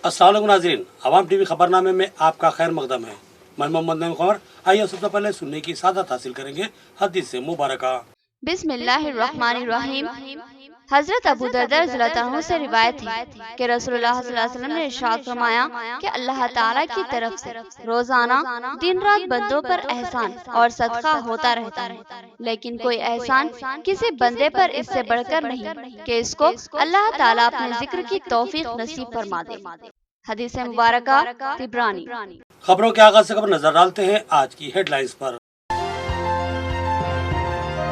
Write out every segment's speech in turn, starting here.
अस्सलाम वालेकुम नाज़रीन, अवाम टीवी खबरनामे में आपका खैर मकदम है। मैं मोहम्मद नईम खबर। आइए सबसे पहले सुनने की सादत हासिल करेंगे हदीस से मुबारका। बिस्मिल्लाहिर्रहमानिर्रहीम। हजरत अबू दरदा रज़ियल्लाहु अन्हु से रिवायत है कि रसूलुल्लाह सल्लल्लाहु अलैहि वसल्लम ने इरशाद फरमाया कि अल्लाह ताला की तरफ से रोजाना दिन रात बंदों पर एहसान और सदका होता रहता है, लेकिन कोई एहसान किसी बंदे पर इससे बढ़कर नहीं कि इसको अल्लाह ताला अपने जिक्र की तौफीक नसीब फरमा दे। हदीस मुबारका तिब्रानी। खबरों के आगाज से खबर नजर डालते हैं आज की हेडलाइंस पर।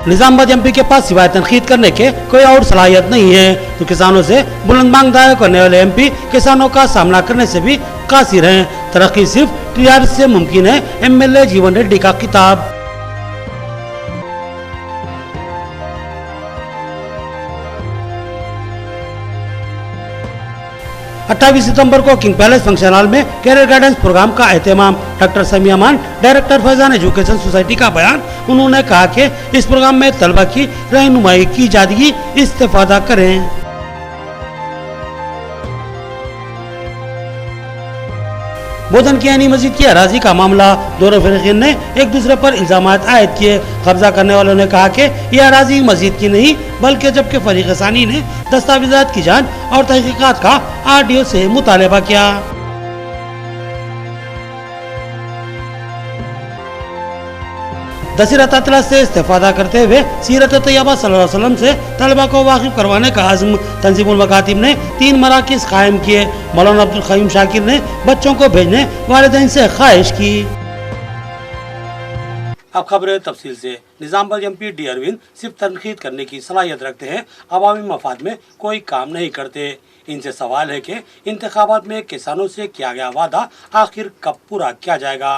निजामाबाद एमपी के पास सिवाय तनकीद करने के कोई और सलाहियत नहीं है, तो किसानों से बुलंद मांग दायर करने वाले एमपी किसानों का सामना करने से भी कासिर हैं। तरक्की सिर्फ टीआरएस से मुमकिन है, एमएलए जीवन रेड्डी का किताब। अट्ठाईस सितंबर को किंग पैलेस फंक्शन हॉल में कैरियर गाइडेंस प्रोग्राम का एहतमाम। डॉक्टर समिया मान, डायरेक्टर फैजान एजुकेशन सोसाइटी का बयान। उन्होंने कहा कि इस प्रोग्राम में तलबा की रहनुमाई की जाएगी, इस्तेफादा करें। बोधन की यानी मस्जिद की अराजी का मामला, दोनों फरीकीन ने एक दूसरे पर इल्जामात आयद किए। कब्जा करने वालों ने कहा कि यह अराजी मस्जिद की नहीं बल्कि जबकि फरीक सानी ने दस्तावेजात की जांच और तहकीकात का आरडीओ से मुतालबा किया। दसीरत अतला से इस्तेफादा करते हुए सीरत तैयबा सल्लल्लाहु अलैहि वसल्लम से तलबा को वाकिफ करवाने का अज़्म। तंजीमुल मकातिब ने 3 मराकिज़ कायम किए। मौलाना अब्दुल क़य्यूम शाकिर ने बच्चों को भेजने वालिदैन से ख्वाहिश की। अब खबरें तफसील से। निजामाबाद एमपी डी अरविंद सिर्फ तनकीद करने की सलाहियत रखते हैं, अवामी मफाद में कोई काम नहीं करते। इनसे सवाल है कि इंतखाबात में किसानों से किया गया वादा आखिर कब पूरा किया जाएगा।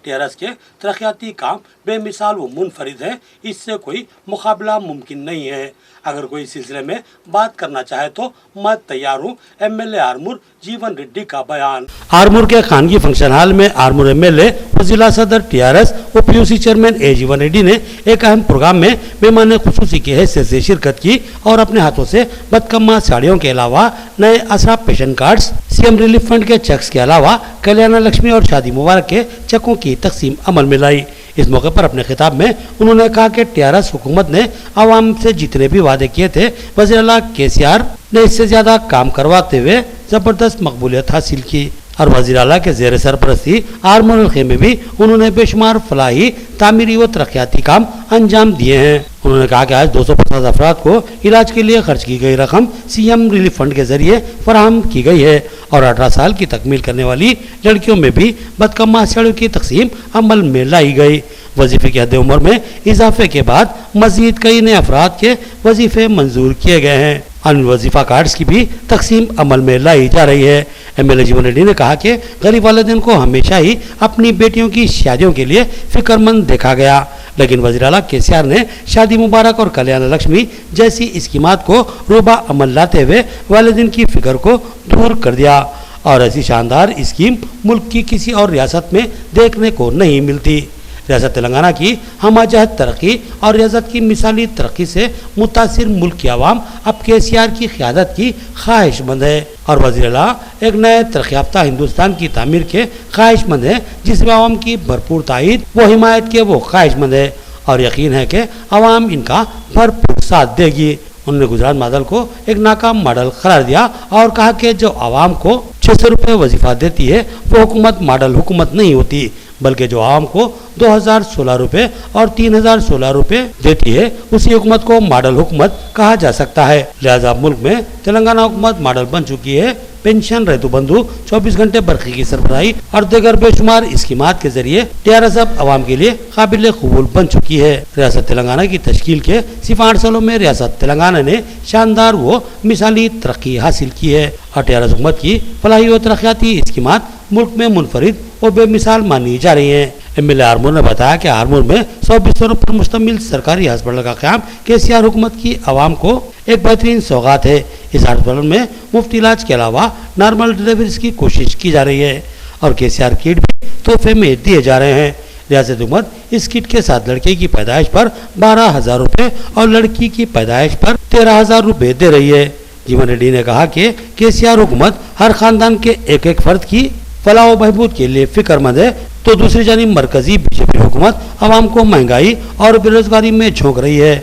टीआरएस के तरक्याती काम बेमिसाल व मुनफरिद है, इससे कोई मुकाबला मुमकिन नहीं है। अगर कोई इस सिलसिले में बात करना चाहे तो मैं तैयार हूँ। एमएलए आरमूर जीवन रेड्डी का बयान। आरमूर के खानगी फंक्शन हॉल में आरमूर एमएलए व जिला सदर टीआरएस व पीयूसी चेयरमैन ए जीवन रेड्डी ने एक अहम प्रोग्राम में मेहमान खुसूसी की हैसियत से शिरकत की और अपने हाथों से बदकम्मा साड़ियों के अलावा नए असराफ पेशन कार्ड्स, सीएम रिलीफ फंड के चेक्स के अलावा कल्याण लक्ष्मी और शादी मुबारक के चेकों की तकसीम अमल में लाई। इस मौके पर अपने खिताब में उन्होंने कहा कि टीआरएस हुकूमत ने आवाम से जितने भी वादे किए थे वज़ीर आला केसीआर ने इससे ज्यादा काम करवाते हुए जबरदस्त मकबूलियत हासिल की। और वज़ीर आला के ज़ेर सरपरस्ती आरमूर में भी उन्होंने बेशुमार फलाही, तामीरी व तरक्याती काम अंजाम दिए हैं। उन्होंने कहा कि आज 250 अफराद को इलाज के लिए खर्च की गई रकम सीएम रिलीफ फंड के जरिए फराहम की गई है और 18 साल की तकमील करने वाली लड़कियों में भी बदकम्मा साड़ियों की तकसीम अमल में लाई गई। वजीफे की हद उम्र में इजाफे के बाद मजीद कई नए अफराद के वजीफे मंजूर किए गए हैं। अन्य वजीफा कार्ड्स की भी तकसीम अमल में लाई जा रही है। एमएलए जीवन रेड्डी ने कहा कि गरीब वालिदैन को हमेशा ही अपनी बेटियों की शादियों के लिए फिक्रमंद देखा गया, लेकिन वज़ीर आला केसीआर ने शादी मुबारक और कल्याण लक्ष्मी जैसी स्कीमात को रोबा अमल लाते हुए वालिदैन की फिक्र को दूर कर दिया और ऐसी शानदार स्कीम मुल्क की किसी और रियासत में देखने को नहीं मिलती। रियासत तेलंगाना की हमजहत तरक्की और रियासत की मिसाली तरक्की से मुतासिर मुल्क की आवाम अब केसीआर की क़यादत की ख्वाहिशमंद है और वज़ीर आला एक नए तरक्याफ्ता हिंदुस्तान की तामीर के ख्वाहिशमंद है, जिसमें आवाम की भरपूर तायद व हिमायत के वो ख्वाहिशमंद है और यकीन है कि आवाम इनका भरपूर साथ देगी। उन्होंने गुजरात मॉडल को एक नाकाम मॉडल करार दिया और कहा कि जो आवाम को 600 रुपये वजीफा देती है वो हुकूमत मॉडल हुकूमत नहीं होती, बल्कि जो आवाम को 2016 रुपये और 3016 रुपये देती है उसी हुकूमत को मॉडल हुकूमत कहा जा सकता है। लिहाजा मुल्क में तेलंगाना हुकूमत मॉडल बन चुकी है। पेंशन, రైతు बंधु, 24 घंटे बरखी की सरबराही और दीगर बेशुमार स्कीमात के जरिए टीआरएस अब आवाम के लिए काबिल कबूल बन चुकी है। रियासत तेलंगाना की तश्कील के सिर्फ 8 सालों में रियासत तेलंगाना ने शानदार व मिसाली तरक्की हासिल की है और टीआरएस हुकूमत की फलाही व तरक्याती स्कीमात मुल्क में मुनफरिद और बेमिसाल मानी जा रही है। एमएलए आरमूर ने बताया कि आरमूर में 100 बिस्तरों पर मुश्तमिल सरकारी अस्पताल का क़याम केसीआर हुकूमत की आवाम को एक बेहतरीन सौगात है। इस अस्पताल में मुफ्त इलाज के अलावा नॉर्मल डिलीवरीज की कोशिश की जा रही है और केसीआर किट भी तोहफे में दिए जा रहे हैं। रियासत हुकूमत इस किट के साथ लड़के की पैदाइश पर 12,000 रुपये और लड़की की पैदाइश पर 13,000 रुपये दे रही है, जीवन रेड्डी ने कहा कि केसीआर हुकूमत हर खानदान के एक एक फर्द की फलाह व बहबूद के लिए फिक्रमंद है, तो दूसरी जानिब मरकजी बीजेपी हुकूमत आवाम को महंगाई और बेरोजगारी में झोंक रही है।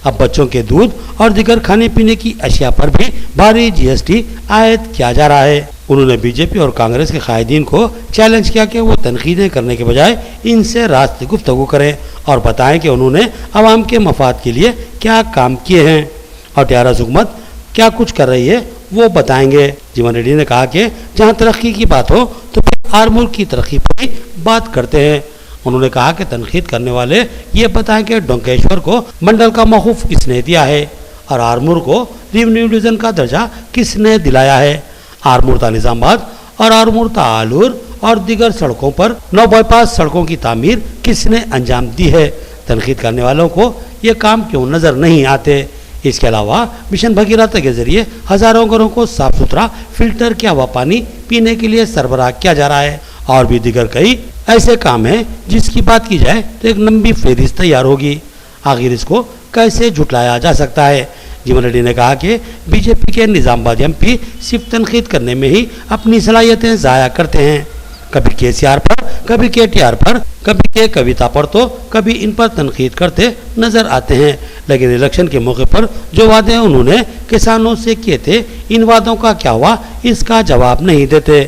अब बच्चों के दूध और दीगर खाने पीने की अशिया पर भी भारी जीएसटी आयद किया जा रहा है। उन्होंने बीजेपी और कांग्रेस के कायदीन को चैलेंज किया कि वो तनकीदें करने के बजाय इनसे रास्ते गुफ्तगू करें और बताएं कि उन्होंने आवाम के मफाद के लिए क्या काम किए हैं और टीआरएस हुकूमत क्या कुछ कर रही है वो बताएंगे। जीवन रेड्डी ने कहा कि जहां तरक्की की बात हो तो आरमूर की तरक्की पर ही बात करते हैं। उन्होंने कहा कि तनकीद करने वाले ये बताएं कि डोंकेश्वर को मंडल का मौकूफ किसने दिया है और आरमूर को रेवेन्यू डिवीजन का दर्जा किसने दिलाया है। आरमूर ता निजामाबाद और आरमूर ता आलूर और दीगर सड़कों पर 9 बाईपास सड़कों की तामीर किसने अंजाम दी है। तनकीद करने वालों को ये काम क्यों नजर नहीं आते। इसके अलावा मिशन भगीरथ के जरिए हजारों घरों को साफ सुथरा फिल्टर किया हुआ पानी पीने के लिए सरबराह किया जा रहा है और भी दीगर कई ऐसे काम हैं जिसकी बात की जाए तो एक लंबी फहरिस्त तैयार होगी। आखिर इसको कैसे झुटलाया जा सकता है। जीवन रेड्डी ने कहा कि बीजेपी के निजामाबाद एमपी सिर्फ तनकीद करने में ही अपनी सलाहियतें जाया करते हैं। कभी केसीआर पर, कभी केटीआर पर, कभी के कविता पर, तो कभी इन पर तनकीद करते नजर आते हैं। लेकिन इलेक्शन के मौके पर जो वादे उन्होंने किसानों से किए थे, इन वादों का क्या हुआ इसका जवाब नहीं देते।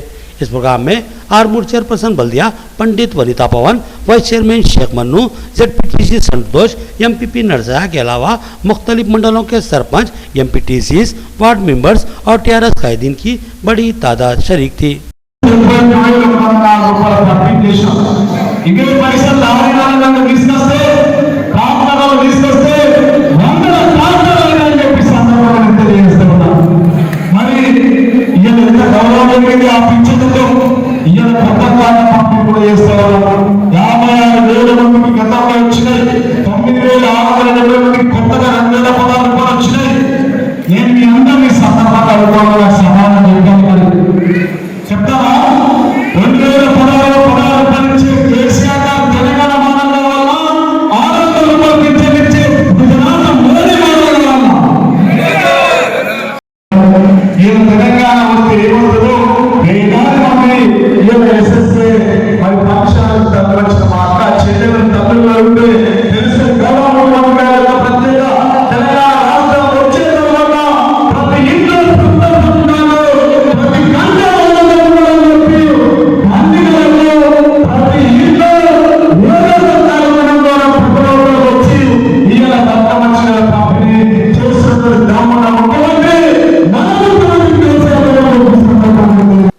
इस प्रोग्राम में आरमूर चेयरपर्सन बल्दिया Pandit Vanitha Pawan, vice chairman Sheikh Mannu, ZPTC Santosh, MPP Narsaiah के अलावा मुख्तलिफ मंडलों के सरपंच, MPTCs, वार्ड मेंबर्स और टीआरएस कायदीन की बड़ी तादाद शरीक थी।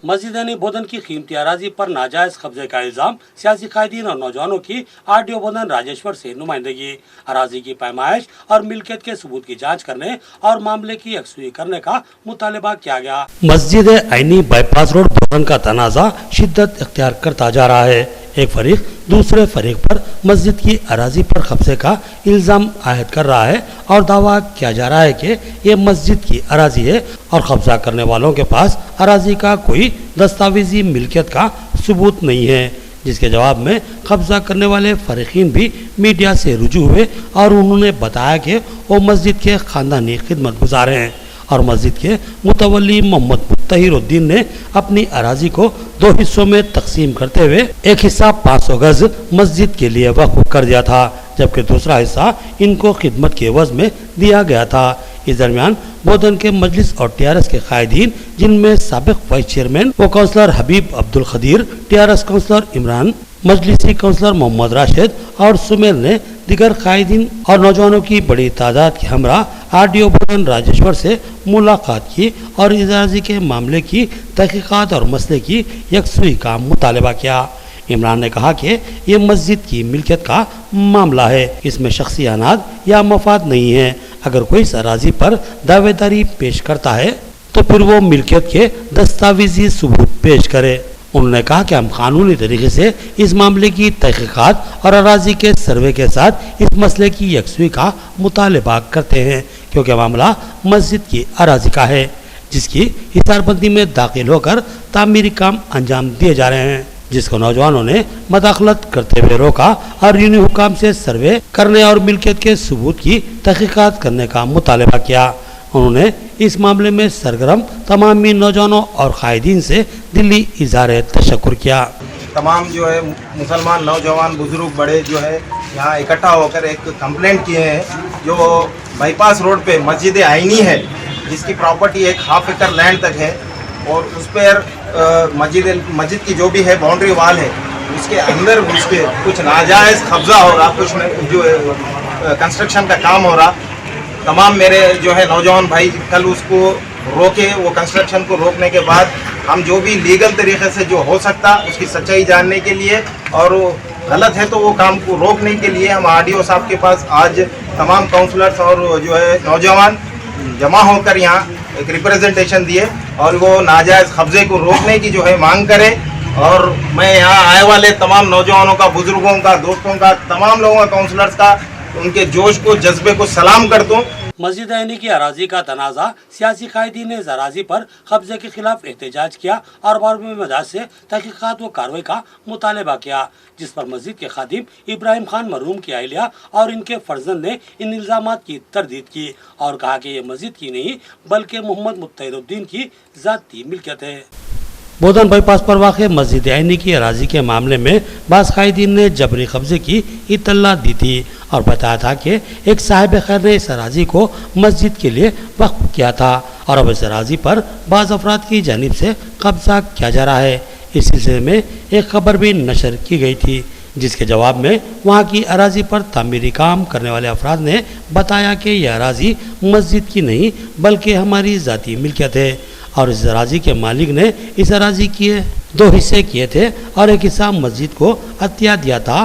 मस्जिदानी बोधन की कीमती अराजी पर नाजायज कब्जे का इल्जाम, सियासी कायदीन और नौजवानों की आरडीओ बोधन राजेश्वर से नुमाइंदगी। अराजी की पैमाइश और मिल्कियत के सबूत की जांच करने और मामले की यकसुई करने का मुतालबा किया गया। मस्जिद ऐनी बाईपास रोड बोधन का तनाजा शिद्दत इख्तियार करता जा रहा है। एक फरीक दूसरे फरीक पर मस्जिद की अराजी पर कब्जे का इल्जाम आयद कर रहा है और दावा किया जा रहा है कि ये मस्जिद की अराजी है और कब्जा करने वालों के पास अराजी का कोई दस्तावेजी मिल्कियत का सबूत नहीं है। जिसके जवाब में कब्जा करने वाले फरीकीन भी मीडिया से रुजू हुए और उन्होंने बताया कि वो मस्जिद के खानदानी खिदमत गुजार हैं और मस्जिद के मुतवल्ली मोहम्मद मुत्तहिरुद्दीन ने अपनी अराजी को 2 हिस्सों में तकसीम करते हुए एक हिस्सा 500 गज मस्जिद के लिए वक्फ कर दिया था, जबकि दूसरा हिस्सा इनको खिदमत के एवज में दिया गया था। इस दरमियान बोधन के मजलिस और टीआरएस के कायदीन, जिनमें साबिक वाइस चेयरमैन व councillor Habib Abdul Khadeer, TRS councillor Imran, मजलिसी काउंसलर मोहम्मद राशिद और सुमेर ने दिगर कायदीन और नौजवानों की बड़ी तादाद के हमरा आरडीओ बोधन राजेश्वर से मुलाकात की और इजाज़ी के मामले की तहकीकात और मसले की यकसुई का मुतालबा किया। इमरान ने कहा कि ये मस्जिद की मिल्कियत का मामला है, इसमें शख्सी अनाद या मफाद नहीं है। अगर कोई इस अराजी पर दावेदारी पेश करता है तो फिर वो मिल्कियत के दस्तावेजी सबूत पेश करे। उन्होंने कहा कि हम कानूनी तरीके से इस मामले की तहकीकात और अराजी के सर्वे के साथ इस मसले की यकसुई का मुतालबा करते हैं, क्योंकि मामला मस्जिद की अराजी का है जिसकी हिसारबंदी में दाखिल होकर तामीरी काम अंजाम दिए जा रहे हैं, जिसको नौजवानों ने मदाखलत करते हुए रोका और यूनी हुकाम से सर्वे करने और मिल्कियत के सबूत की तहकीकात करने का मुतालबा किया। उन्होंने इस मामले में सरगर्म तमामी नौजवानों और कायदीन से दिली इज़हार तशक्कुर किया। तमाम जो है मुसलमान नौजवान बुजुर्ग बड़े जो है यहाँ इकट्ठा होकर एक कंप्लेंट किए हैं, जो बाईपास रोड पे मस्जिद आईनी है जिसकी प्रॉपर्टी एक हाफ एकड़ लैंड तक है और उस पर मस्जिद की जो भी है बाउंड्री वाल है उसके अंदर उसके कुछ नाजायज़ कब्जा हो रहा, कुछ जो कंस्ट्रक्शन का काम हो रहा। तमाम मेरे जो है नौजवान भाई कल उसको रोके, वो कंस्ट्रक्शन को रोकने के बाद हम जो भी लीगल तरीके से जो हो सकता उसकी सच्चाई जानने के लिए और वो गलत है तो वो काम को रोकने के लिए हम आरडीओ साहब के पास आज तमाम काउंसलर्स और जो है नौजवान जमा होकर यहाँ एक रिप्रेजेंटेशन दिए और वो नाजायज़ कब्जे को रोकने की जो है मांग करे। और मैं यहाँ आए वाले तमाम नौजवानों का, बुजुर्गों का, दोस्तों का, तमाम लोगों का, काउंसलर्स का, उनके जोश को, जज्बे को सलाम करता हूँ। मस्जिद आईनी की अराजी का तनाज़ा सियासी कायदीन ने अराजी पर कब्जे के खिलाफ एहतजाज किया और बारहवीं मजाज से तहकीकात व कार्रवाई का मुतालबा किया, जिस पर मस्जिद के खादिम इब्राहिम खान मरहूम की अहलिया और इनके फर्जंद ने इन इल्जामात की तरदीद की और कहा कि ये मस्जिद की नहीं बल्कि मोहम्मद मुत्तहिरुद्दीन की ज़ाती मिल्कियत है। बोधन बाईपास पर वाक़े मस्जिद आईनी की अराजी के मामले में बाज़ कायदीन ने जबरी कब्जे की इत्तला दी थी और बताया था कि एक साहिब खैर ने इस अराजी को मस्जिद के लिए वक्फ किया था और अब इस अराजी पर बाज़ अफराद की जानिब से कब्जा किया जा रहा है। इस सिलसिले में एक खबर भी नशर की गई थी, जिसके जवाब में वहाँ की अराजी पर तामीरी काम करने वाले अफराद ने बताया कि यह अराजी मस्जिद की नहीं बल्कि हमारी ज़ाती मिल्कियत है और इस अराजी के मालिक ने इस अराजी के 2 हिस्से किए थे और एक हिस्सा मस्जिद को अतिया दिया था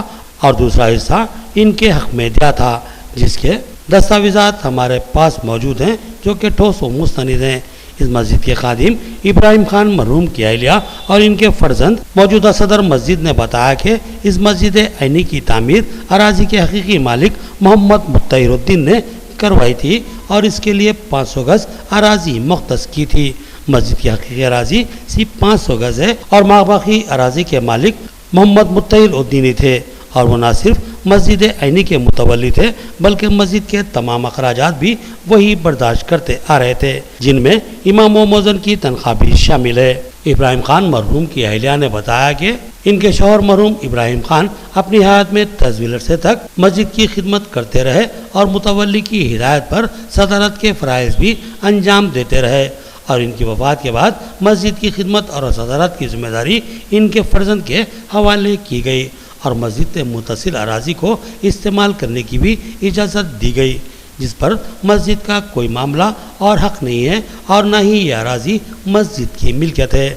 और दूसरा हिस्सा इनके हक में दिया था, जिसके दस्तावेज़ात हमारे पास मौजूद हैं जो कि ठोस व मुस्तनिद हैं। इस मस्जिद के खादिम इब्राहिम खान मरहूम की अहलिया और इनके फर्जंद मौजूदा सदर मस्जिद ने बताया कि इस मस्जिद आईनी की तामीर अराजी के हकीकी मालिक मोहम्मद मुत्तहिरुद्दीन ने करवाई थी और इसके लिए 500 गज अराजी मुख्तस की थी। मस्जिद की हकीकी अराजी सिर्फ 500 गज है और बाकी अराजी के मालिक मोहम्मद मुत्तहिरुद्दीन थे और वो न सिर्फ मस्जिद आईनी के मुतवल्ली थे बल्कि मस्जिद के तमाम अखराजात भी वही बर्दाश्त करते आ रहे थे, जिनमें इमाम व मौज़िन की तनख्वाह भी शामिल है। इब्राहिम खान मरहूम की अहलिया ने बताया कि इनके शौहर मरहूम इब्राहिम खान अपनी हयात में तस्वीर से तक मस्जिद की खिदमत करते रहे और मुतवल्ली की हिदायत पर सदारत के फ़राइज़ भी अंजाम देते रहे और इनकी वफ़ात के बाद मस्जिद की खिदमत और सदारत की जिम्मेदारी इनके फर्जंद के हवाले की गई और मस्जिद से मुतसिल अराजी को इस्तेमाल करने की भी इजाज़त दी गई, जिस पर मस्जिद का कोई मामला और हक़ नहीं है और न ही ये अराजी मस्जिद की मिल्कियत है।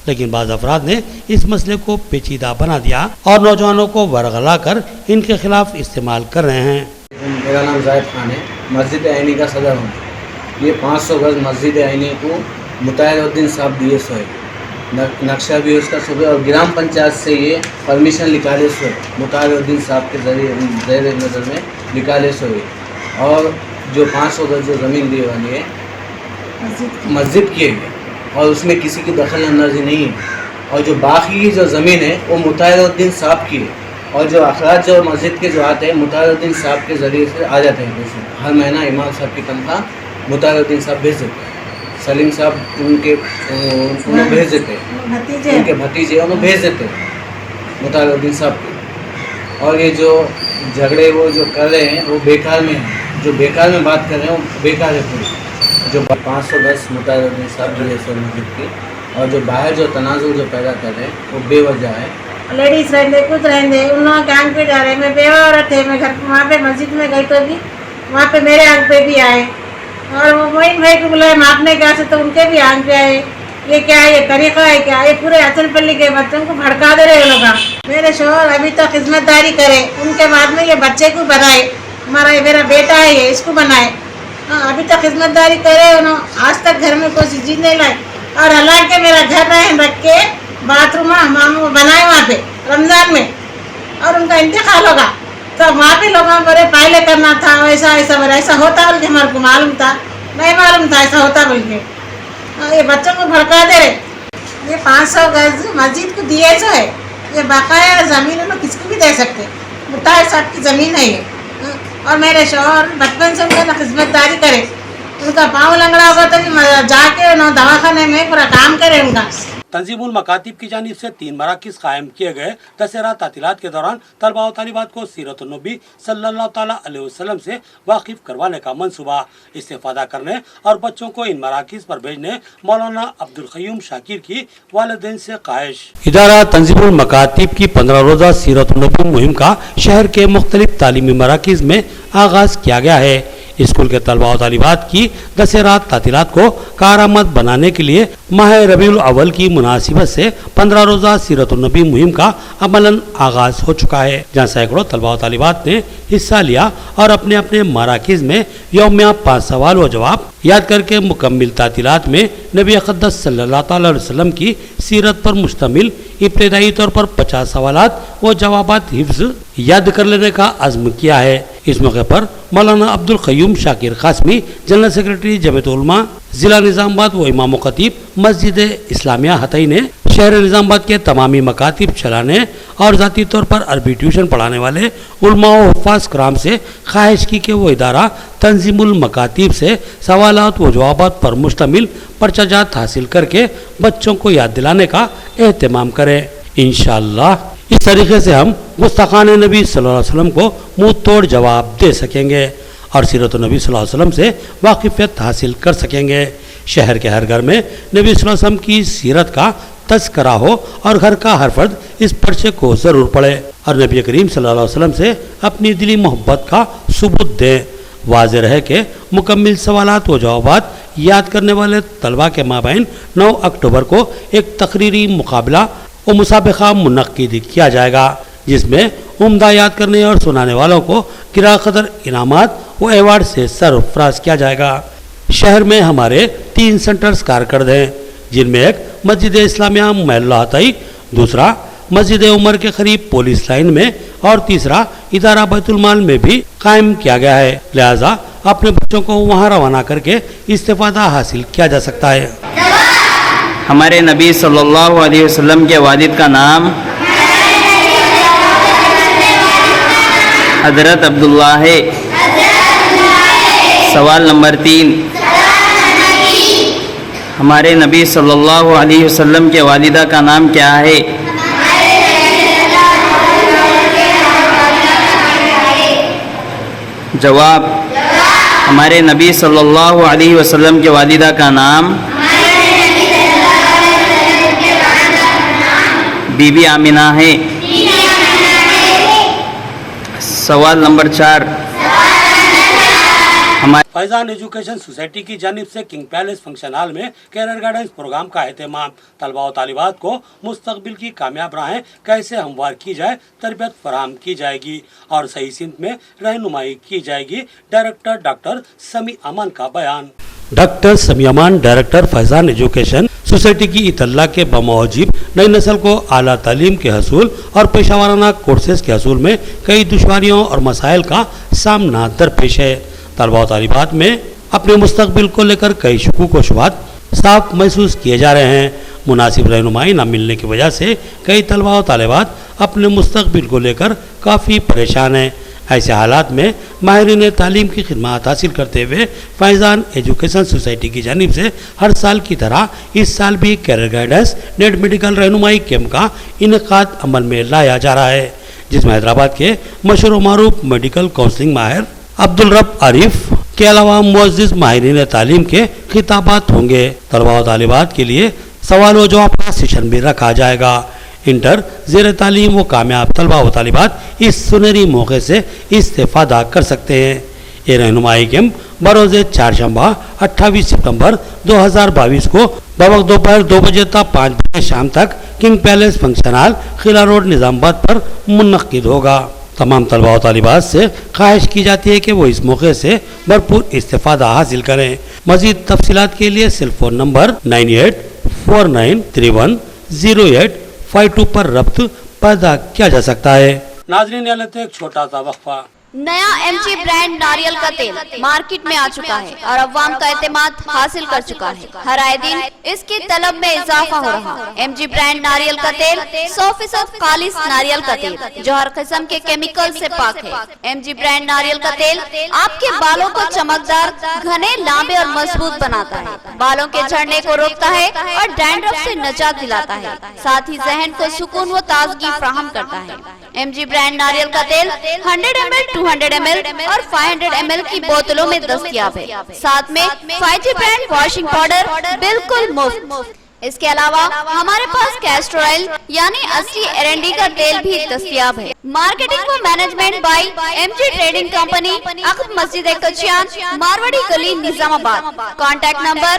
लेकिन बाज़ अफराद ने इस मसले को पेचीदा बना दिया और नौजवानों को वरगला कर इनके खिलाफ इस्तेमाल कर रहे हैं। मेरा नाम जायद खान है, मस्जिद आईनी का सदर हूँ। ये 500 गज मस्जिद आईनी को मुत्तहिरुद्दीन साहब दिए सोए, नक्शा भी उसका सुबह और ग्राम पंचायत से ये परमिशन निकाले सोए, मुत्तहिरुद्दीन साहब के जरिए ज़ेर नज़र में निकाले सोए और जो 500 गज जो ज़मीन दी वाली है मस्जिद की है और उसमें किसी की दखल अंदाजी नहीं है और जो बाकी जो ज़मीन है वो मुत्तहिरुद्दीन साहब की है और जो अखराज जो मस्जिद के जो आते हैं मुत्तहिरुद्दीन साहब के ज़रिए से आ जाते हैं पैसे। हर महीना इमाम साहब की तनख्वाह मुत्तहिरुद्दीन साहब भेज देते हैं, सलीम साहब उन्हें भेज देते हैं, उनके भतीजे उन्हें भेज देते हैं मुत्तहिरुद्दीन साहब के। और ये जो झगड़े वो जो कर रहे हैं वो बेकार में हैं, जो बेकार में बात कर रहे हैं वो बेकार है पूरी। जो 510 मुत्तहिरुद्दीन साहब जो है मस्जिद की और जो बाहर जो तनाजुर जो पैदा कर रहे हैं वो बेवजह है। लेडीज रहते कुछ रहते उन लोगों के आंख पे जा रहे, मैं बेवा औरत है, मैं घर वहाँ पे मस्जिद में गई तो भी वहाँ पे मेरे आंख पे भी आए और वो मोइन भाई को बुलाए मापने का से तो उनके भी आंख पे आए। ये क्या है, ये तरीका है क्या? ये पूरे अचलपल्ली के बच्चों को भड़का दे रहे लोग। मेरे शोहर अभी तो खिदमतदारी करे, उनके बाद में ये बच्चे को बनाए, हमारा ये मेरा बेटा है ये इसको बनाए। हाँ अभी तो खिदमतदारी करे उन्होंने, आज तक घर में कोई चीज़ नहीं लाई और हालांकि मेरा घर रख के बाथरूम हमाम बनाए वहाँ पे रमज़ान में और उनका इंतकाल होगा तो वहाँ पे लोगों को पहले करना था ऐसा ऐसा ऐसा होता बोल के हमारे को मालूम था, नहीं मालूम था ऐसा होता बोल के। ये बच्चों को भड़का दे रहे। ये 500 गज मस्जिद को दिए जो है ये बकाया ज़मीन लोग किसको भी दे सकते, मुत्तहिर साहब की ज़मीन है ये। और मेरे शौहर बचपन से उनका खिदमतदारी करे उनका पाँव लंगड़ा होगा तो भी जाके ना दवाखाने में पूरा काम करे उनका। तंजीमुल मकातिब की जानिब से 3 मराकिज़ कायम किए गए। दशहरा तातीलात के दौरान तलबा व तालिबात को सीरत नबी सल्लल्लाहु ताला अलैहि वसल्लम से वाकिफ करवाने का मंसूबा, इस्तेफादा करने और बच्चों को इन मराकिज़ पर भेजने मौलाना अब्दुल क़य्यूम शाकिर की वालिदैन से ख्वाहिश। इदारा तंजीमुल मकातिब की 15 रोज़ा सीरत नबी मुहिम का शहर के मुख्तलिफ तालीमी मराकिज़ में आगाज़ किया गया है। स्कूल के तलबा व तालिबात की दशहरा तातीलात को कारआमद बनाने के लिए माह रबीउल अव्वल की मुनासिबत से 15 रोज़ा सीरत नबी मुहिम का अमलन आगाज हो चुका है, जहां सैकड़ों तलबा व तालिबात ने हिस्सा लिया और अपने अपने मराकिज़ में यौमिया 5 सवाल व जवाब याद करके मुकम्मिल तातीलात में नबी अक़दस सल्लल्लाहु अलैहि वसल्लम की सीरत पर मुश्तमिल इब्तदाई तौर पर 50 सवालात व जवाबात हिफ्ज़ याद कर लेने का अज़्म किया है। इस मौके पर मौलाना अब्दुल क़य्यूम शाकिर क़ासमी, जनरल सेक्रेटरी जमीयत उलमा ज़िला निज़ामाबाद व इमाम ख़तीब मस्जिद इस्लामिया हतई ने शहर निज़ामाबाद के तमामी मकातिब चलाने और ज़ाती तौर पर अरबी ट्यूशन पढ़ाने वाले उलमा व हुफ़्फ़ाज़ कराम से ख्वाहिश की कि वो इदारा तंजीमुल मकातिब से सवालात व जवाबात पर मुश्तमिल पर्चाजात हासिल करके बच्चों को याद दिलाने का एहतमाम करे। इंशाअल्लाह इस तरीके से हम गुस्ताखान नबी सल्लल्लाहु अलैहि वसल्लम को मुंह तोड़ जवाब दे सकेंगे और सीरत नबी सल्लल्लाहु अलैहि वसल्लम से वाकिफियत हासिल कर सकेंगे। शहर के हर घर में नबी सल्लल्लाहु अलैहि वसल्लम की सीरत का तज़किरा हो और घर का हर फर्द इस पर्चे को ज़रूर पढ़े और नबी करीम सल्लल्लाहु अलैहि वसल्लम से अपनी दिली मोहब्बत का सबूत दें। वाज़ेह रहे कि मुकम्मिल सवालात व जवाबात याद करने वाले तलबा के माबैन 9 अक्टूबर को एक तकरीरी मुकाबला और मुसाबिका मुनक्किद किया जाएगा, जिसमें उम्दा याद करने और सुनाने वालों को गिरा कदर इनामात व एवार्ड से सरफराज किया जाएगा। शहर में हमारे 3 सेंटर्स कारकर्द हैं, जिनमें एक मस्जिद इस्लामिया महल्ला हतई, दूसरा मस्जिद उमर के करीब पुलिस लाइन में और तीसरा इदारा बैतुल माल में भी कायम किया गया है। लिहाजा अपने बच्चों को वहां रवाना करके इस्तेफादा हासिल किया जा सकता है। हमारे नबी सल्लल्लाहु अलैहि वसल्लम के वालिद का नाम हज़रत अब्दुल्ला है। सवाल नंबर 3, हमारे नबी सल्लल्लाहु अलैहि वसल्लम के वालिदा का नाम क्या है? जवाब, हमारे नबी सल्लल्लाहु अलैहि वसल्लम के वालिदा का नाम बीबी आमिना है। सवाल नंबर 4, हमारे फैजान एजुकेशन सोसाइटी की जानिब से किंग पैलेस फंक्शन हॉल में कैरियर गाइडेंस प्रोग्राम का एहतमाम। तलबा व तालिबात को मुस्तकबिल की कामयाब राहें कैसे हमवार की जाए तरबियत फराहम की जाएगी और सही सिमत में रहनुमाई की जाएगी। डायरेक्टर डॉक्टर समी अमान का बयान। डॉक्टर समी अमान, डायरेक्टर फैजान एजुकेशन सोसाइटी की इतला के बमौजिब नई नस्ल को आला तालीम के हसूल और पेशावराना कोर्सेज के हसूल में कई दुश्वारियों और मसाइल का सामना दरपेश है। तलबा व तालिबात में अपने मुस्तकबिल को लेकर कई शुकूक व शुबहात साफ महसूस किए जा रहे हैं। मुनासिब रहनुमाई न मिलने की वजह से कई तलबा व तालिबात अपने मुस्तकबिल को लेकर काफ़ी परेशान हैं। ऐसे हालात में माहिरीन तालीम की खिदमत हासिल करते हुए फैज़ान एजुकेशन सोसाइटी की जानिब से हर साल की तरह इस साल भी कैरियर गाइडेंस नेट मेडिकल रहनुमाई कैंप का इनेकाद अमल में लाया जा रहा है, जिसमें हैदराबाद के मशहूर मारूफ मेडिकल काउंसलिंग माहिर अब्दुल रब आरिफ के अलावा मुअज़्ज़िज़ माहिरीन तालीम के खिताबात होंगे। तलबा व तालिबात के लिए सवाल व जवाब का सेशन भी रखा जाएगा। इंटर ज़ेर तालीम व कामयाब तलबा व तालिबात इस सुनहरी मौके से इस्तेफादा कर सकते हैं। ये रहनुमाई कैंप बरोज़ चारशंबा 28 सितंबर 2022 को बवक्त दोपहर 2 बजे तक 5 बजे शाम तक किंग पैलेस फंक्शन हॉल खिला रोड निज़ामाबाद पर मुनक्किद होगा। तमाम तलबा व तालिबात से ख्वाहिश की जाती है कि वो इस मौके से भरपूर इस्तेफादा हासिल करें। मज़ीद तफसीलात के लिए सेल फ़ोन नंबर 9849310852 पर रब्त पैदा किया जा सकता है। नाज़रीन, एक छोटा सा वक्फा। नया MG ब्रांड नारियल का तेल मार्केट में आ चुका है और अवाम का एतमाद हासिल कर चुका है। हर आए दिन इसकी तलब में इजाफा हो रहा है। MG ब्रांड नारियल का तेल 100% खालिस नारियल का तेल जो हर किस्म के केमिकल से पाक है। MG ब्रांड नारियल का तेल आपके बालों को चमकदार, घने, लांबे और मजबूत बनाता है, बालों के झड़ने को रोकता है और डैंड्रफ से निजात दिलाता है, साथ ही जहन को सुकून व ताजगी फराहम करता है। MG ब्रांड नारियल का तेल 100 ml, 200 ml और 500 ml की बोतलों में दस्तयाब है। साथ में 5G ब्रांड वॉशिंग पाउडर बिल्कुल मुफ्त। इसके अलावा हमारे पास कैस्टर ऑयल यानी असली एरंडी का तेल भी दस्तयाब है। मार्केटिंग व management by MG trading company, Akab Masjid Kachiyan, Marwari गली, निजामाबाद। Contact number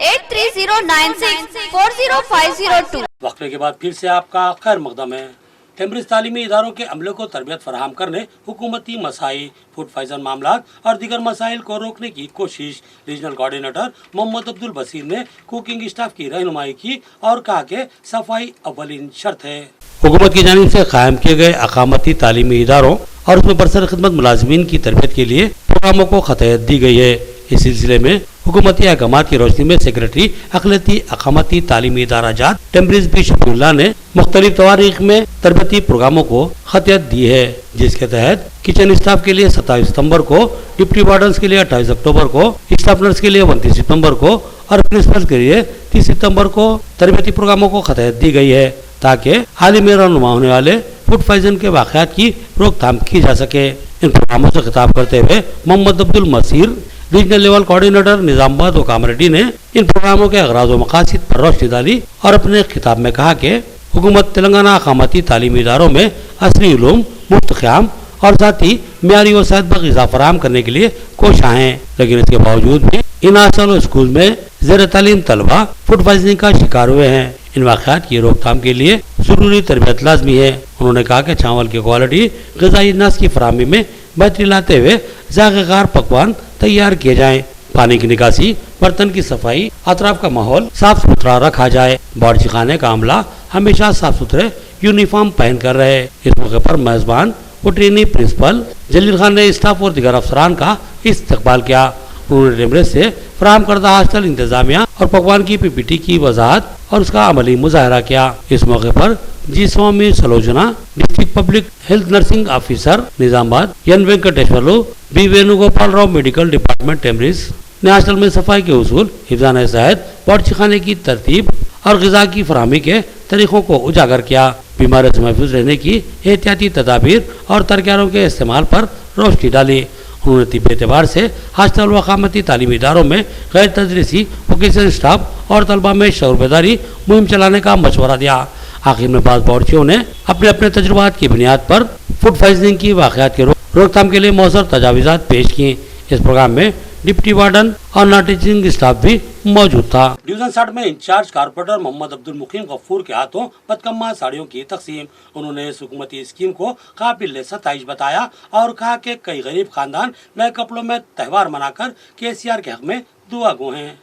8309640502। वक्फे के बाद फिर से आपका खैर मकदम है। टेम्ब्रिज तालीमी इदारों के अमले को तरबियत फराहम करने, हुकूमती मसाइल, फूड पॉइजन मामलात और दीगर मसाइल को रोकने की कोशिश। रीजनल कोऑर्डिनेटर मोहम्मद अब्दुल बसीर ने कुकिंग स्टाफ की रहनुमाई की और कहा कि सफाई अव्वलीन शर्त है। हुकूमत की जानिब से कायम किए गए अकामती तालीमी इदारों और उसमें बरसर खिदमत मुलाजमीन की तरबियत के लिए प्रोग्रामों को खतयत दी गई है। इस सिलसिले में हुकूमती अहकाम की रोशनी में सेक्रेटरी अक़लियती अकामती तालीमी इदारा जात टेम्ब्रिज बी शफीउल्लाह ने मुख्तलिफ तवारीख में तरबियती प्रोग्रामों को खतयत दी है, जिसके तहत किचन स्टाफ के लिए 27 सितंबर को, डिप्टी वार्डन्स के लिए 28 अक्टूबर को, स्टाफ नर्स के लिए 29 सितंबर को और प्रिंसिपल के लिए 30 सितंबर को तरबियती प्रोग्रामों को खतयत दी गई है, ताकि हाल में रहनुमा होने वाले फूड पॉइजन के वाक़यात की रोकथाम की जा सके। इन प्रोग्रामों से खिताब करते हुए Mohammed Abdul Maseer, regional level coordinator Nizamabad व कामरेड्डी ने इन प्रोग्रामों के अगराज़ व मकासद पर रोशनी डाली और अपने खिताब में कहा कि हुकूमत तेलंगाना अकामती तालीमी इदारों में असली उलूम, मुफ्त क़याम और साथ ही मियारी व सेहत पर ग़िज़ा फराहम करने के लिए कोशिश हैं, लेकिन इसके बावजूद भी इन हास्टल और स्कूल में ज़ेर तालीम तलबा फूड पॉइजनिंग का शिकार हुए हैं। इन वाक़यात की रोकथाम के लिए ज़रूरी तरबियत लाजमी है। उन्होंने कहा कि चावल की क्वालिटी, ग़िज़ाई अनाज की फराहमी में बेहतरी लाते हुए ज़ायक़ेदार पकवान तैयार किए जाएं, पानी की निकासी, बर्तन की सफाई, अतराफ का माहौल साफ सुथरा रखा जाए, बावर्ची खाने का अमला हमेशा साफ सुथरे यूनिफॉर्म पहन कर रहे। इस मौके पर मेजबान व ट्रेनी प्रिंसिपल जलील खान ने स्टाफ और दीगर अफसरान का इस्तकबाल किया। उन्होंने टेम्ब्रिज से फराहम करदा हॉस्टल इंतजामिया और पकवान की PPT की वजाहत और उसका अमली मुजाहरा किया। इस मौके पर G Swamy Sulochana, district public health nursing officer Nizamabad, N Venkateshwarlu, B Venugopal Rao, medical department टेम्ब्रिज ने हॉस्टल में सफाई के उसूल, हिफ्ज़ान सेहत, बावर्ची खाने की तरतीब और ग़िज़ा की फराहमी के तरीक़ों को उजागर किया। बीमारियों से महफूज रहने की एहतियाती तदाबीर और तरकारों के इस्तेमाल पर रोशनी डाली। उन्होंने तिब्बी एतबार से हॉस्टल व अकामती तालीमी इदारों में गैर तदरीसी वोकेशनल स्टाफ और तलबा में शऊर बेदारी मुहिम चलाने का मशवरा दिया। आखिर में बाद बावर्चियों ने अपने अपने तजुर्बात की बुनियाद पर फूड पॉइजनिंग की वाक़यात की रोकथाम के लिए मौसर तजावीज़ात पेश की। इस प्रोग्राम में डिप्टी वार्डन और नॉन टीचिंग स्टाफ भी मौजूद था। डिवीजन 60 में इंचार्ज कारपोरेटर मोहम्मद अब्दुल मुकीम गफूर के हाथों बदकम्मा साड़ियों की तकसीम। उन्होंने इस हुकूमती स्कीम को काबिल सताइश बताया और कहा कि कई गरीब खानदान नए कपड़ों में त्यौहार मनाकर KCR के हक में दुआ गो हैं।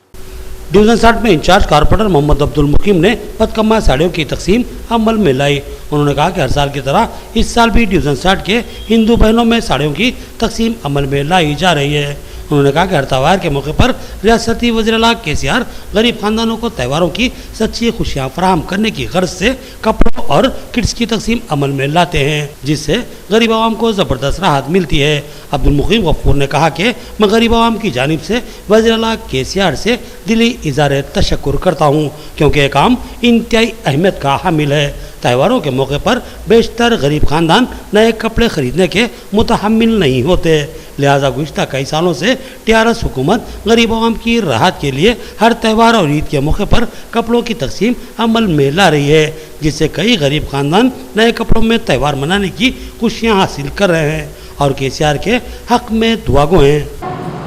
डिवीजन 60 में इंचार्ज कारपोरेटर मोहम्मद अब्दुल मुकीम ने बदकम्मा साड़ियों की तकसीम अमल में लाई। उन्होंने कहा कि हर साल की तरह इस साल भी डिवीजन 60 के हिंदू बहनों में साड़ियों की तकसीम अमल में लाई जा रही है। उन्होंने कहा कि हर त्यौहार के मौके पर रियासती वज़ीर-ए-आला KCR गरीब खानदानों को त्योहारों की सच्ची खुशियाँ फराहम करने की गर्ज से कपड़ों और किट्स की तकसीम अमल में लाते हैं, जिससे गरीब आवाम को ज़बरदस्त राहत मिलती है। अब्दुल मुकीम गफूर ने कहा कि मैं गरीब आवाम की जानिब से वज़ीर-ए-आला KCR से दिली इज़हार तशक्कुर करता हूँ, क्योंकि ये काम इंतहाई अहमियत का हामिल है। त्योहारों के मौके पर बेशतर गरीब खानदान नए कपड़े खरीदने के मुतहम्मिल नहीं होते, लिहाजा गुज़िश्ता कई सालों से TRS हुकूमत गरीब आवाम की राहत के लिए हर त्यौहार और ईद के मौके पर कपड़ों की तकसीम अमल में ला रही है, जिससे कई गरीब खानदान नए कपड़ों में त्यौहार मनाने की खुशियाँ हासिल कर रहे हैं और KCR के हक में दुआगो हैं।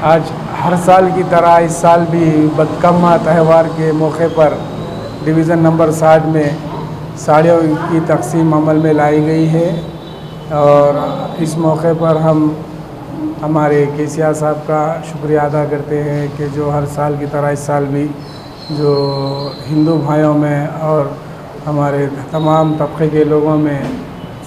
आज हर साल की तरह इस साल भी बदकम्मा त्यौहार के मौके पर डिवीज़न नंबर 60 में साड़ियों की तकसीम अमल में लाई गई है और इस मौके पर हम हमारे KCR साहब का शुक्रिया अदा करते हैं कि जो हर साल की तरह इस साल भी जो हिंदू भाइयों में और हमारे तमाम तबके के लोगों में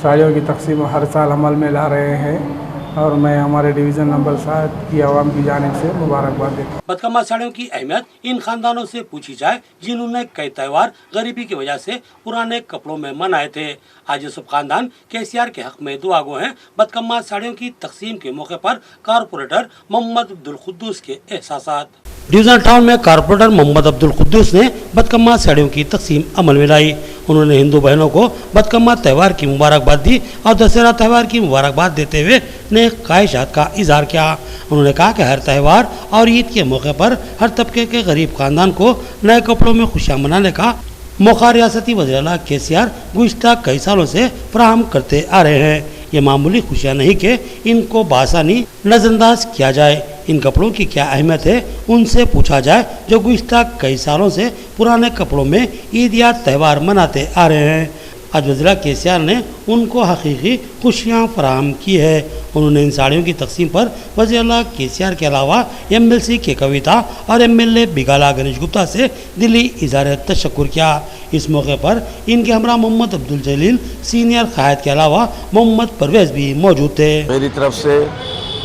साड़ियों की तकसीम हर साल अमल में ला रहे हैं और मैं हमारे डिवीज़न नंबर 7 की आवाम की जानिब से मुबारकबाद देता हूँ। बदकम्मा साड़ियों की अहमियत इन खानदानों से पूछी जाए जिन्होंने कई त्यौहार गरीबी की वजह से पुराने कपड़ों में मनाए थे। आज ये सब खानदान केसीआर के हक में दुआ गो हैं। बदकम्मा साड़ियों की तकसीम के मौके पर कारपोरेटर मोहम्मद अब्दुल कुद्दूस के एहसासात। डिवीजन टाउन में कारपोरेटर मोहम्मद अब्दुल कुद्दूस ने बदकम्मा साड़ियों की तकसीम अमल में लाई। उन्होंने हिंदू बहनों को बदकम्मा त्यौहार की मुबारकबाद दी और दशहरा त्यौहार की मुबारकबाद देते हुए नेक ख्वाहिशात का इजहार किया। उन्होंने कहा कि हर त्यौहार और ईद के मौके पर हर तबके के गरीब खानदान को नए कपड़ों में खुशियाँ मनाने का मौका रियासती वज़ीर-ए-आला केसीआर गुज़िश्ता कई सालों से फराहम करते आ रहे हैं। ये मामूली खुशियाँ नहीं कि इनको बासानी नज़रअंदाज किया जाए। इन कपड़ों की क्या अहमियत है उनसे पूछा जाए जो गुज़िश्ता कई सालों से पुराने कपड़ों में ईद या त्यौहार मनाते आ रहे हैं। आज वज़ीर केसीआर ने उनको हकीकी खुशियाँ फराहम की है। उन्होंने इन साड़ियों की तकसीम पर वज़ीर-ए-आला केसीआर के अलावा MLC के कविता और MLA बिगाला गणेश गुप्ता से दिली इज़हार तशक्कुर किया। इस मौके पर इनके हमरा मोहम्मद अब्दुल जलील सीनियर कायद के अलावा मोहम्मद परवेज़ भी मौजूद थे। मेरी तरफ से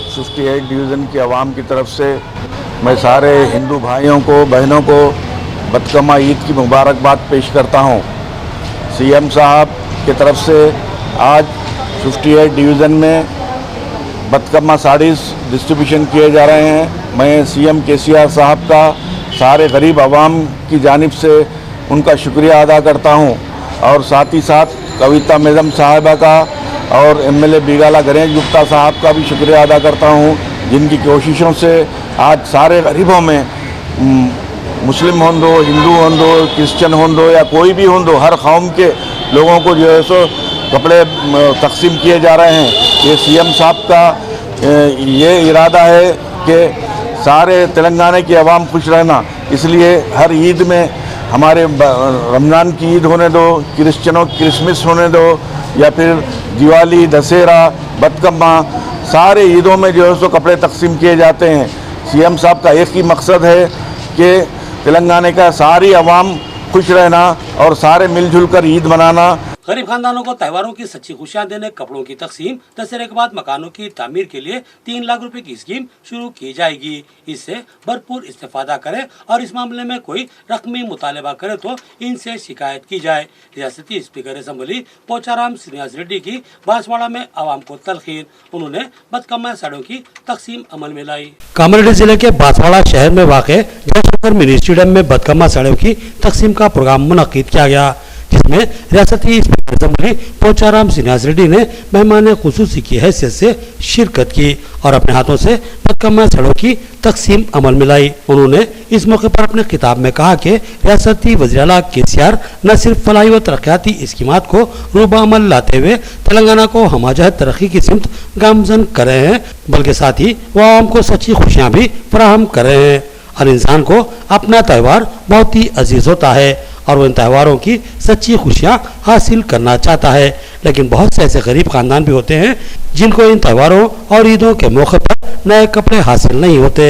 58 डिवीज़न की आवाम की तरफ से मैं सारे हिंदू भाइयों को बहनों को बदकम्मा ईद की मुबारकबाद पेश करता हूँ। CM साहब की तरफ से आज 58 डिवीज़न में बदकम्मा साड़ीज़ डिस्ट्रीब्यूशन किए जा रहे हैं। मैं CM केसीआर साहब का सारे गरीब आवाम की जानिब से उनका शुक्रिया अदा करता हूँ और साथ ही साथ कविता मेडम साहिबा का और MLA बिगाला गणेश गुप्ता साहब का भी शुक्रिया अदा करता हूँ जिनकी कोशिशों से आज सारे गरीबों में मुस्लिम हों दो, हिंदू हों दो, क्रिश्चियन हों दो या कोई भी हों दो, हर कौम के लोगों को जो है सो कपड़े तकसीम किए जा रहे हैं। ये CM साहब का ये इरादा है कि सारे तेलंगाना की आवाम खुश रहना, इसलिए हर ईद में हमारे रमज़ान की ईद होने दो, क्रिश्चियनों की क्रिसमस होने दो या फिर दिवाली, दशहरा, बदकम्मा, सारे ईदों में जो है सो कपड़े तकसीम किए जाते हैं। CM साहब का एक ही मकसद है कि तेलंगाना का सारी आवाम खुश रहना और सारे मिलजुल कर ईद मनाना। गरीब खानदानों को त्योहारों की सच्ची खुशियाँ देने कपड़ों की तकसीम, दशहरे के बाद मकानों की तामीर के लिए 3 लाख रुपए की स्कीम शुरू की जाएगी। इससे भरपूर इस्तेफादा करें और इस मामले में कोई रकमी मुतालबा करे तो इनसे शिकायत की जाए। रियासती स्पीकर असम्बली पोचाराम श्रीनिवास रेड्डी की बांसवाड़ा में आवाम को तलखीर। उन्होंने बदकम्मा साड़ियों की तकसीम अमल में लाई। कामारेड्डी जिले के बांसवाड़ा शहर में वाक़े जयशंकर मिनी स्टेडियम में बदकम्मा साड़ियों की तकसीम का प्रोग्राम मुनक्किद किया गया, जिसमें रियासती स्पीकर असम्बली पोचाराम श्रीनिवास रेड्डी ने मेहमान खुसूसी की हैसियत से शिरकत की और अपने हाथों से बदकम्मा साड़ियों की तकसीम अमल में लाई। उन्होंने इस मौके पर अपने खिताब में कहा कि रियासती वज़ीर-ए-आला केसीआर न सिर्फ फलाही व तरक्याती स्कीमात को रूबा अमल लाते हुए तेलंगाना को हमाजहत तरक्की की सिमत गामजन कर रहे हैं, बल्कि साथ ही वो आवाम को सच्ची खुशियाँ भी फराहम कर रहे हैं। हर इंसान को अपना त्यौहार बहुत ही अजीज होता है और वो इन त्योहारों की सच्ची खुशियाँ हासिल करना चाहता है, लेकिन बहुत से ऐसे गरीब खानदान भी होते हैं जिनको इन त्योहारों और ईदों के मौके पर नए कपड़े हासिल नहीं होते।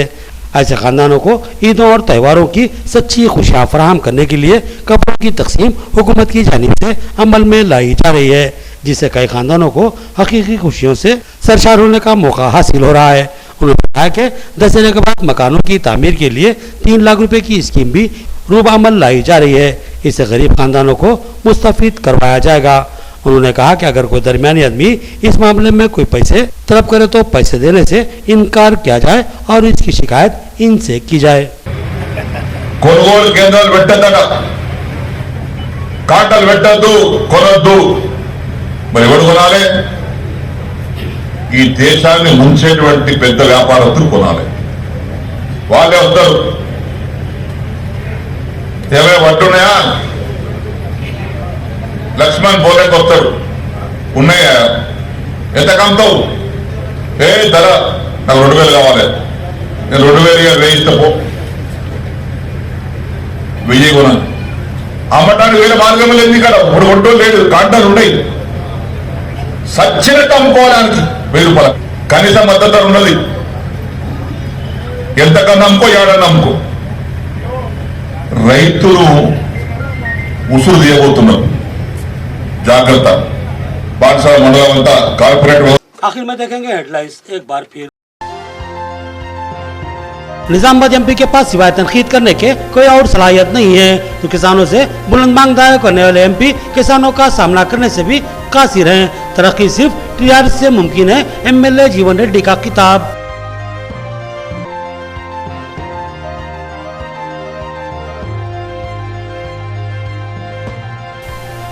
ऐसे खानदानों को ईदों और त्योहारों की सच्ची खुशियाँ फराहम करने के लिए कपड़ों की तकसीम हुकूमत की जानिब से अमल में लाई जा रही है, जिससे कई खानदानों को हकीकी खुशियों से सरशार होने का मौका हासिल हो रहा है। उन्होंने बताया कि दशहरे के बाद मकानों की तामीर के लिए 3 लाख रुपए की स्कीम भी रूब अमल लाई जा रही है। इससे गरीब खानदानों को मुस्तफीद करवाया जाएगा। उन्होंने कहा कि अगर कोई दरमियानी आदमी इस मामले में कोई पैसे तलब करे तो पैसे देने से इनकार किया जाए और इसकी शिकायत इनसे की जाए। కొనుగోలు కేంద్రాలు పెట్టద్దట, కాటలు పెట్టద్దు, కొనొద్దు. మరి ఎవరు కొనాలి? ఈ దేశాన్ని ముంచేటువంటి పెద్ద వ్యాపారస్తులు కొనాలి. వాళ్ళే వస్తారు. ఏమైనా పట్టున్నాయా? లక్ష్మణ్ బోలేకి వస్తాడు. ఉన్నాయా? ఎంత కమ్ముతావు? ధర నాకు 2000 కావాలి, నేను 2000 వేయిస్తా పో, 1000 కొన. అమ్మటానికి వేరే మార్గం లేదు ఇక్కడ. ఇప్పుడు కొట్టో లేదు, కాంటాలు ఉన్నాయి. సచ్చినట్టు అమ్ముకోవడానికి 1000 రూపాయలు కనీస మద్దతు ధర ఉన్నది. ఎంతకన్నా అమ్ముకో, ఏడన్నా అమ్ముకో. రైతులు ఉసురు తీయబోతున్నారు, జాగ్రత్త. బాన్సాల మండలం అంతా కార్పొరేట్ आखिर में देखेंगे हेडलाइंस एक बार फिर। निजामाबाद एमपी के पास सिवाय तनकीद करने के कोई और सलाहियत नहीं है, तो किसानों से बुलंद मांग दायर करने वाले एमपी किसानों का सामना करने से भी कासिर हैं। तरक्की सिर्फ टीआरएस से मुमकिन है, एमएलए जीवन रेड्डी का किताब।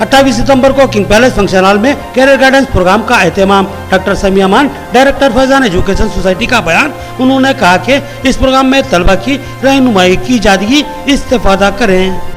अट्ठाईस सितंबर को किंग पैलेस फंक्शन हॉल में कैरियर गाइडेंस प्रोग्राम का एहतमाम। डॉक्टर समिया मान, डायरेक्टर फैजान एजुकेशन सोसाइटी का बयान। उन्होंने कहा कि इस प्रोग्राम में तलबा की रहनुमाई की जाएगी, इस्तेफादा करें।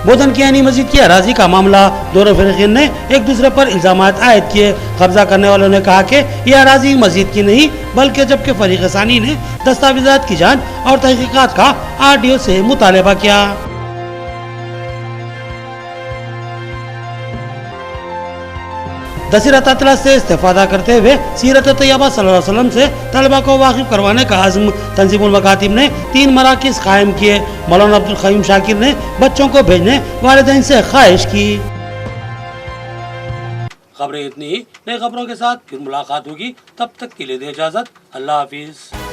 बोधन की आईनी मस्जिद की अराजी का मामला, दोनों फरीकीन ने एक दूसरे पर इल्जामात आयद किए। कब्जा करने वालों ने कहा कि यह अराजी मस्जिद की नहीं बल्कि जबकि फरीक सानी ने दस्तावेजात की जांच और तहकीकात का आरडीओ से मुतालबा किया। दसीरत अतला से इस्तेफादा करते हुए सीरत तैयबा सल्लल्लाहु अलैहि वसल्लम से तलबा को वाकिफ करवाने का आज़म। तंजीमुल मकातिब ने 3 मराकिज़ कायम किए। मौलाना अब्दुल क़य्यूम शाकिर ने बच्चों को भेजने वालिदैन से ख्वाहिश की। खबरें इतनी ही, नई खबरों के साथ फिर मुलाकात होगी, तब तक के लिए दे इजाज़त, अल्लाह हाफिज़।